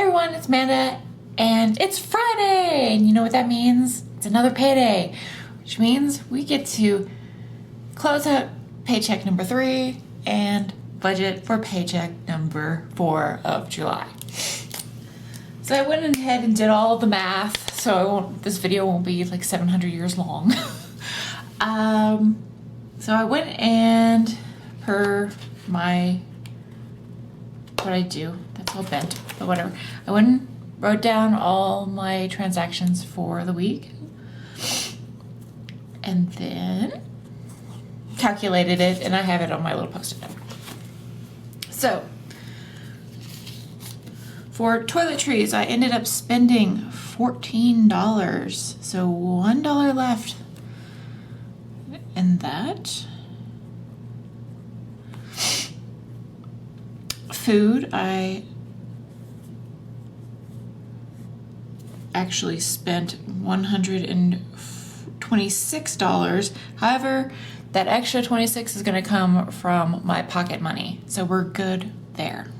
everyone, it's Manda, and it's Friday, and you know what that means? It's another payday, which means we get to close out paycheck number 3 and budget for paycheck number 4 of July. So I went ahead and did all the math, so this video won't be like 700 years long. So I went and per my, what I do, that's all bent, but whatever. I went and wrote down all my transactions for the week and then calculated it, and I have it on my little post-it note. So for toiletries, I ended up spending $14, so $1 left in that. Food, I actually spent $126. However, that extra $26 is going to come from my pocket money, so we're good there.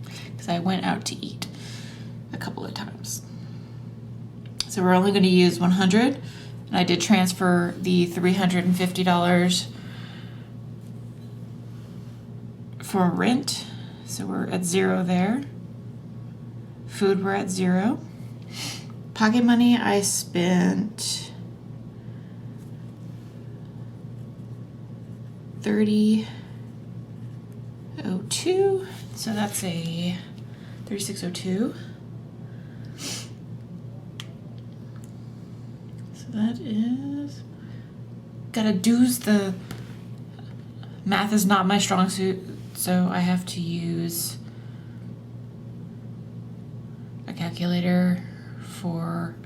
Because I went out to eat a couple of times. So we're only going to use $100, and I did transfer the $350 for rent. So we're at 0 there. Food, we're at 0. Pocket money, I spent $30.02. So that's a $36.02. So that is, gotta do's the math is not my strong suit. So I have to use a calculator for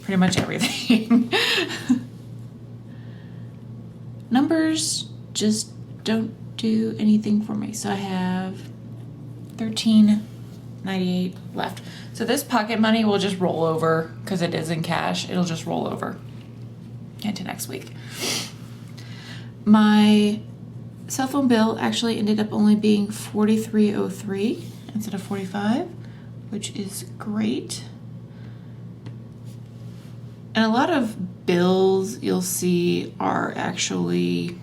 pretty much everything. Numbers just don't do anything for me. So I have $13.98 left. So this pocket money will just roll over because it is in cash. It'll just roll over into next week. My cell phone bill actually ended up only being $43.03 instead of $45, which is great. And a lot of bills you'll see are actually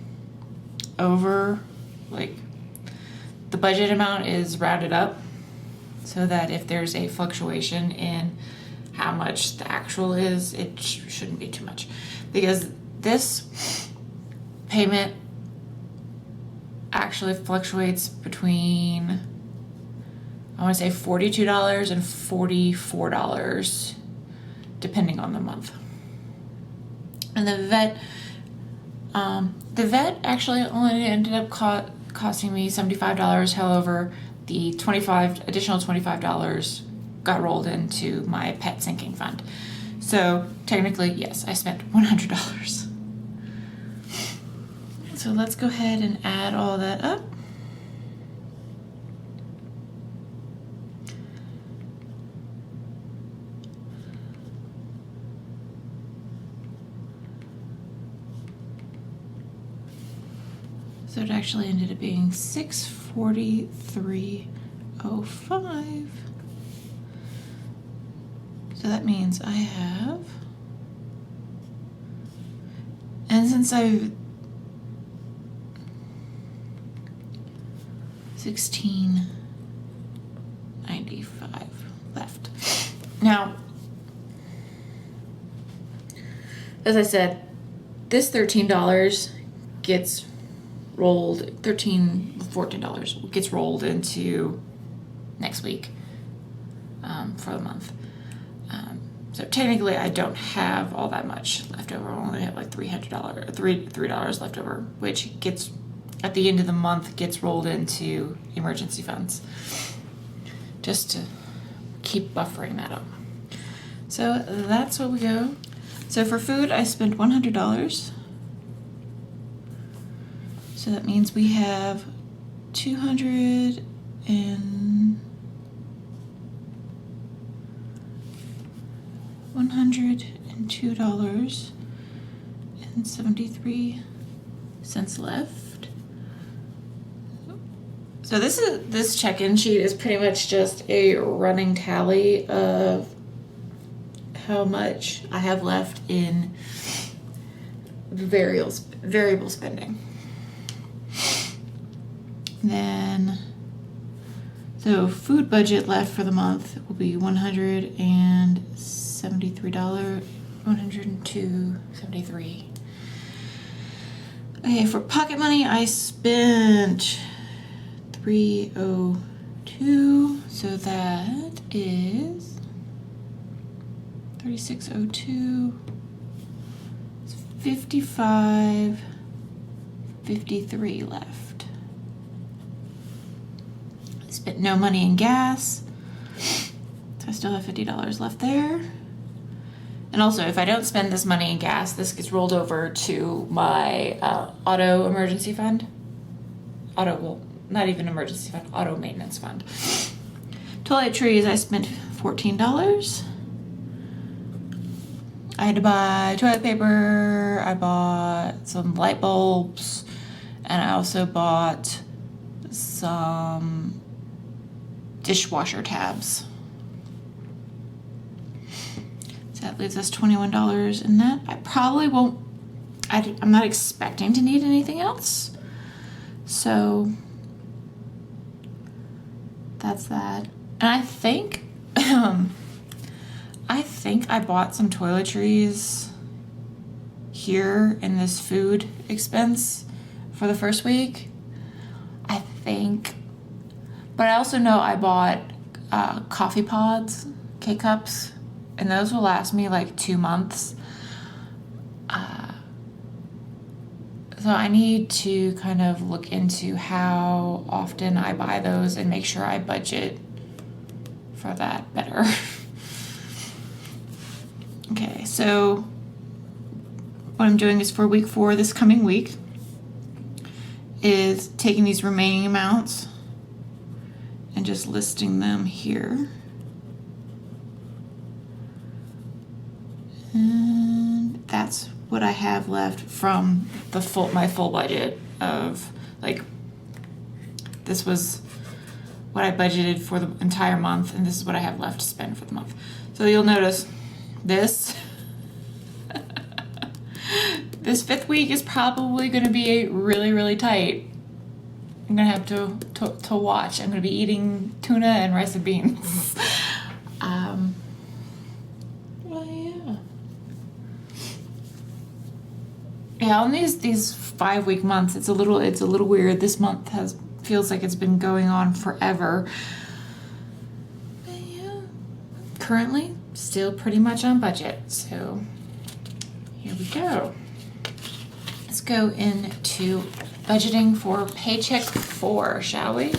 over, like the budget amount is rounded up so that if there's a fluctuation in how much the actual is, it shouldn't be too much. Because this payment actually fluctuates between, I want to say $42 and $44 depending on the month. And the vet actually only ended up costing me $75. However, the additional $25 got rolled into my pet sinking fund. So technically, yes, I spent $100. So let's go ahead and add all that up. So it actually ended up being $643.05. So that means I have, and since I've $16.95 left. Now, as I said, this $13 gets rolled, $14 gets rolled into next week for the month. So technically I don't have all that much left over. I only have like $300 left over, which gets, at the end of the month, gets rolled into emergency funds just to keep buffering that up. So that's what we go. So for food, I spent $100. So that means we have $202 and 73 cents left. So this check-in sheet is pretty much just a running tally of how much I have left in variable spending. Then, so food budget left for the month will be $173, $102.73. Okay, for pocket money, I spent $302, so that is $36.02. It's $55.53 left. I spent no money in gas, so I still have $50 left there. And also, if I don't spend this money in gas, this gets rolled over to my auto emergency fund. Not even emergency fund, auto maintenance fund. Toiletries, I spent $14. I had to buy toilet paper, I bought some light bulbs, and I also bought some dishwasher tabs. So that leaves us $21 in that. I probably won't, I'm not expecting to need anything else. So that's that. And I think I bought some toiletries here in this food expense for the first week. I think. But I also know I bought coffee pods, K-cups, and those will last me like 2 months. So I need to kind of look into how often I buy those and make sure I budget for that better. Okay, so what I'm doing is for week 4 this coming week is taking these remaining amounts and just listing them here. And that's what I have left from my full budget of, like, this was what I budgeted for the entire month, and this is what I have left to spend for the month. So you'll notice this this 5th week is probably going to be really, really tight. I'm gonna have to watch. I'm gonna be eating tuna and rice and beans. Well, yeah. Yeah, on these 5-week months, it's a little weird. This month feels like it's been going on forever. But yeah, currently still pretty much on budget. So here we go. Let's go into budgeting for Paycheck 4, shall we?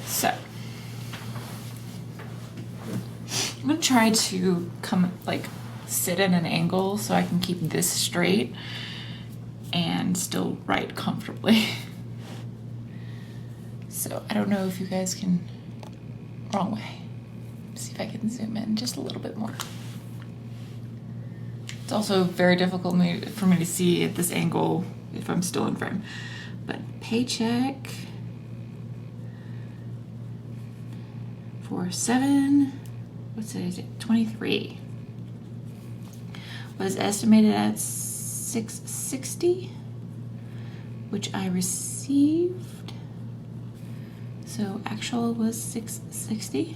So I'm gonna try to sit at an angle so I can keep this straight and still write comfortably. So I don't know if you guys can, wrong way. See if I can zoom in just a little bit more. It's also very difficult for me to see at this angle if I'm still in frame. But Paycheck for 23 was estimated at $660, which I received. So actual was $660.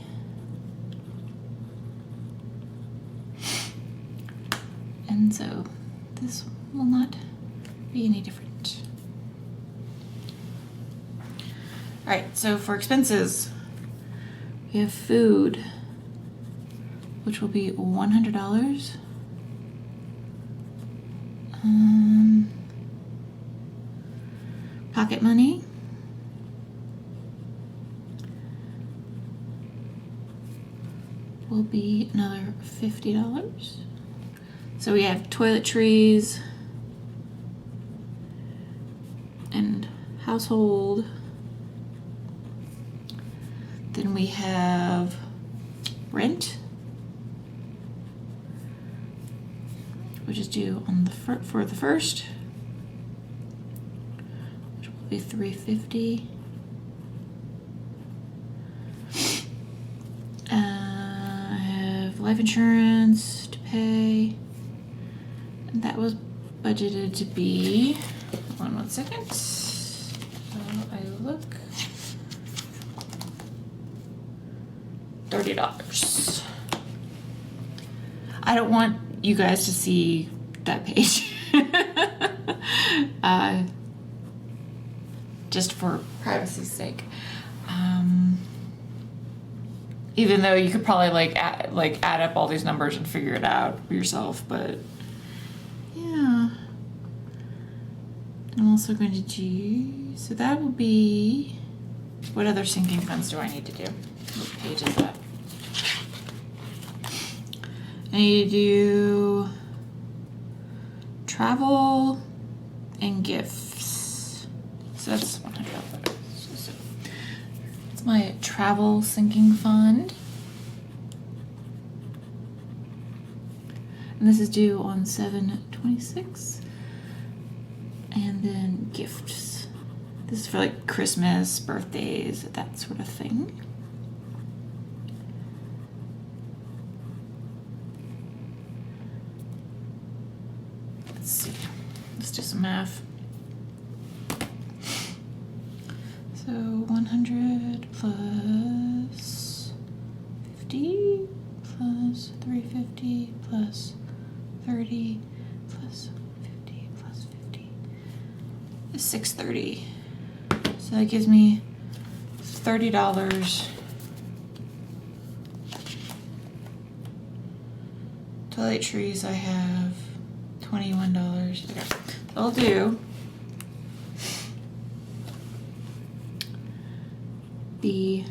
And so this will not be any different. All right, so for expenses, we have food, which will be $100. Pocket money, will be another $50. So we have toiletries and household. Then we have rent, which is due on for the 1st, which will It'll be $350. I have life insurance to pay. And that was budgeted to be, hold on 1 second. I look. $30. I don't want you guys to see that page. Just for privacy's sake. Even though you could probably add up all these numbers and figure it out for yourself, but yeah. I'm also going to do, so that will be, what other sinking funds do I need to do? What page is that? I need to do travel and gifts. So that's $100. So it's my travel sinking fund. And this is due on 7/26. And then gifts. This is for like Christmas, birthdays, that sort of thing. Let's see. Let's do some math. So 100 plus 50 plus 350 plus 30 plus 50 plus 50 is $630. So that gives me $30. Toiletries, I have $21. Okay, so I'll do the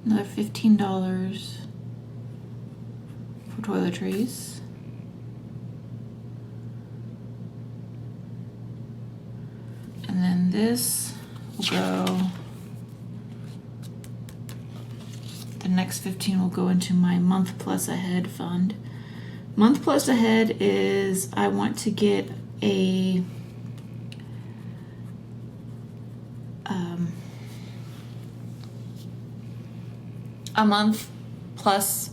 another $15 for toiletries. And then this will go, the next 15 will go into my month plus ahead fund. Month plus ahead is, I want to get a month plus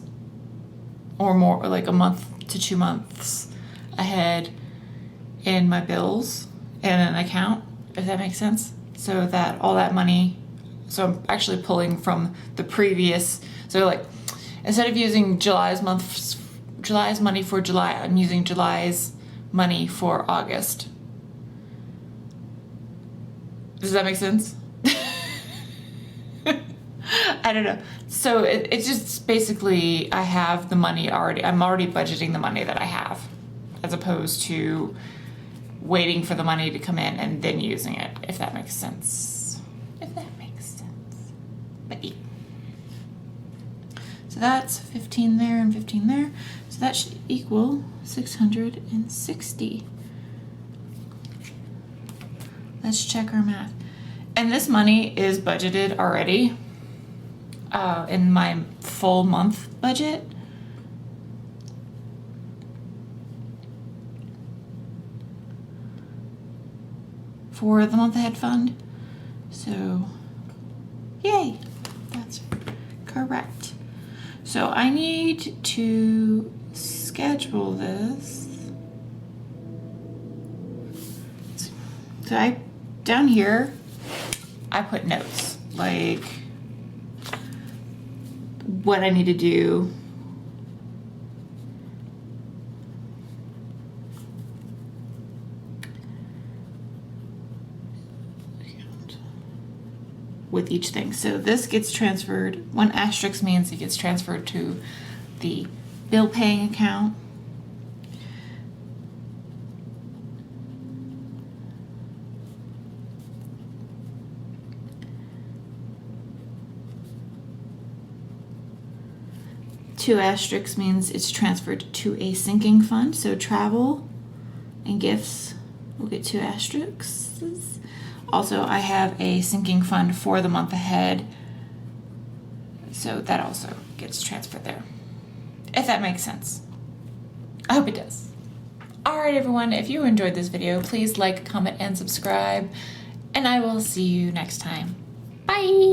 or more, or like a month to 2 months ahead in my bills in an account, if that makes sense. So that all that money, so I'm actually pulling from the previous, so like instead of using July's money for July, I'm using July's money for August. Does that make sense? I don't know. So it's just basically, I have the money already. I'm already budgeting the money that I have, as opposed to waiting for the money to come in and then using it, if that makes sense. If that makes sense. But yeah. So that's 15 there and 15 there. So that should equal 660. Let's check our math. And this money is budgeted already in my full month budget. For the month ahead fund. So, yay, that's correct. So I need to schedule this. So down here, I put notes, like what I need to do. With each thing. So this gets transferred, 1 asterisk means it gets transferred to the bill paying account. Two asterisks means it's transferred to a sinking fund. So travel and gifts will get 2 asterisks. Also, I have a sinking fund for the month ahead, so that also gets transferred there, if that makes sense. I hope it does. All right, everyone, if you enjoyed this video, please like, comment, and subscribe, and I will see you next time. Bye!